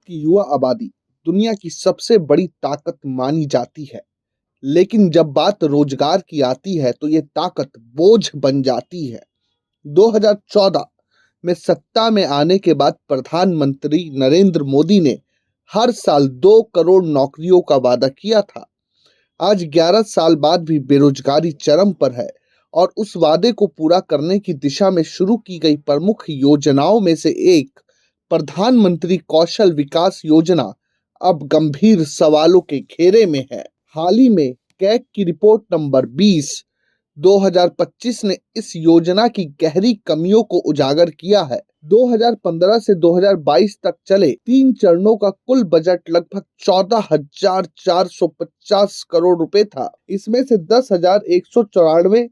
की युवा आबादी दुनिया की सबसे बड़ी ताकत मानी जाती है, लेकिन जब बात रोजगार की आती है तो ये ताकत बोझ बन जाती है। 2014 में सत्ता में आने के बाद प्रधानमंत्री नरेंद्र मोदी ने हर साल 2 करोड़ नौकरियों का वादा किया था। आज 11 साल बाद भी बेरोजगारी चरम पर है और उस वादे को पूरा करने की दिशा में शुरू की गई प्रमुख योजनाओं में से एक प्रधानमंत्री कौशल विकास योजना अब गंभीर सवालों के घेरे में है। हाल ही में कैग की रिपोर्ट नंबर 20 2025 ने इस योजना की गहरी कमियों को उजागर किया है। 2015 से 2022 तक चले 3 चरणों का कुल बजट लगभग 14,450 करोड़ रुपए था। इसमें से 10,194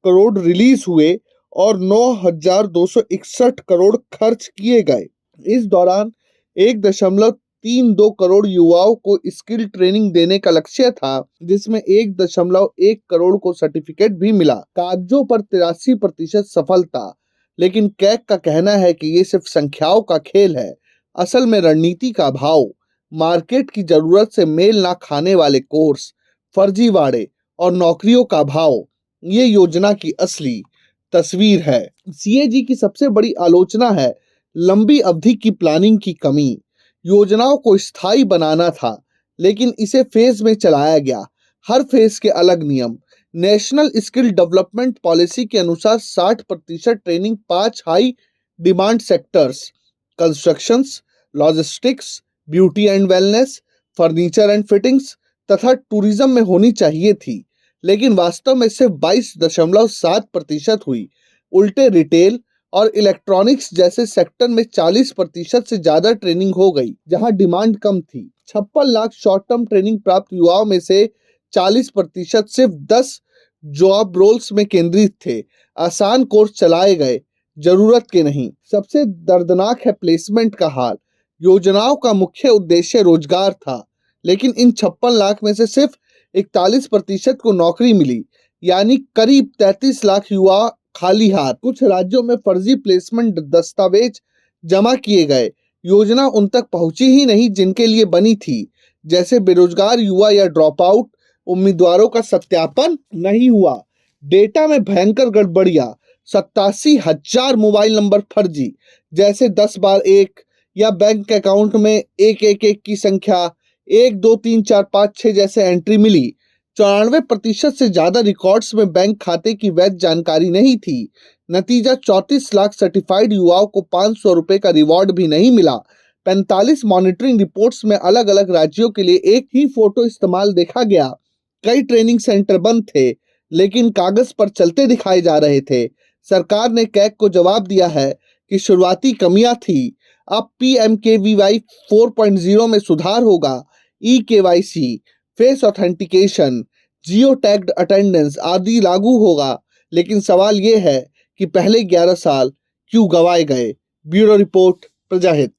करोड़ रिलीज हुए और 9,261 करोड़ खर्च किए गए। इस दौरान 1.32 करोड़ युवाओं को स्किल ट्रेनिंग देने का लक्ष्य था, जिसमें 1.1 करोड़ को सर्टिफिकेट भी मिला। कागजों पर 83% सफलता, लेकिन कैग का कहना है कि ये सिर्फ संख्याओं का खेल है। असल में रणनीति का अभाव, मार्केट की जरूरत से मेल ना खाने वाले कोर्स, फर्जीवाड़े और नौकरियों का अभाव ये योजना की असली तस्वीर है। सीएजी की सबसे बड़ी आलोचना है लंबी अवधि की प्लानिंग की कमी। योजनाओं को स्थायी बनाना था, लेकिन इसे फेज में चलाया गया। हर फेज के अलग नियम। नेशनल स्किल डेवलपमेंट पॉलिसी के अनुसार 60% training 5 high demand sectors constructions, logistics, beauty and wellness, furniture and fittings तथा टूरिज्म में होनी चाहिए थी, लेकिन वास्तव में सिर्फ 22.7% हुई। उल्टे रिटेल और इलेक्ट्रॉनिक्स जैसे सेक्टर में 40% से ज्यादा ट्रेनिंग हो गई, जहां डिमांड कम थी। 56 लाख शॉर्ट टर्म ट्रेनिंग प्राप्त युवाओं में से 40% सिर्फ 10 जॉब रोल्स में केंद्रित थे। आसान कोर्स चलाए गए, जरूरत के नहीं। सबसे दर्दनाक है प्लेसमेंट का हाल। योजनाओं का मुख्य उद्देश्य रोजगार था, लेकिन इन 56 लाख में से सिर्फ 41% को नौकरी मिली, यानी करीब 33 लाख युवा खाली हाथ। कुछ राज्यों में फर्जी प्लेसमेंट दस्तावेज जमा किए गए, योजना उन तक पहुंची ही नहीं जिनके लिए बनी थी, जैसे बेरोजगार युवा या ड्रॉप आउट उम्मीदवारों का सत्यापन नहीं हुआ। डेटा में भयंकर गड़बड़ियां, 87,000 मोबाइल नंबर फर्जी, जैसे 10 बार 1 या बैंक अकाउंट में 111 की संख्या 1 2 3 4 5 6 जैसे एंट्री मिली। 94% से ज्यादा रिकॉर्ड्स में बैंक खाते की वैध जानकारी नहीं थी। नतीजा 34 लाख सर्टिफाइड युवाओं को 500 रुपए का रिवॉर्ड भी नहीं मिला। 45 मॉनिटरिंग रिपोर्ट्स में अलग अलग राज्यों के लिए एक ही फोटो इस्तेमाल देखा गया। कई ट्रेनिंग सेंटर बंद थे, लेकिन कागज पर चलते दिखाए जा रहे थे। सरकार ने कैग को जवाब दिया है कि शुरुआती कमियां थी, अब PMKVY 4.0 में सुधार होगा। eKYC, फेस ऑथेंटिकेशन, जियो टैग्ड अटेंडेंस आदि लागू होगा, लेकिन सवाल ये है कि पहले 11 साल क्यों गंवाए गए। Bureau report, प्रजाहित।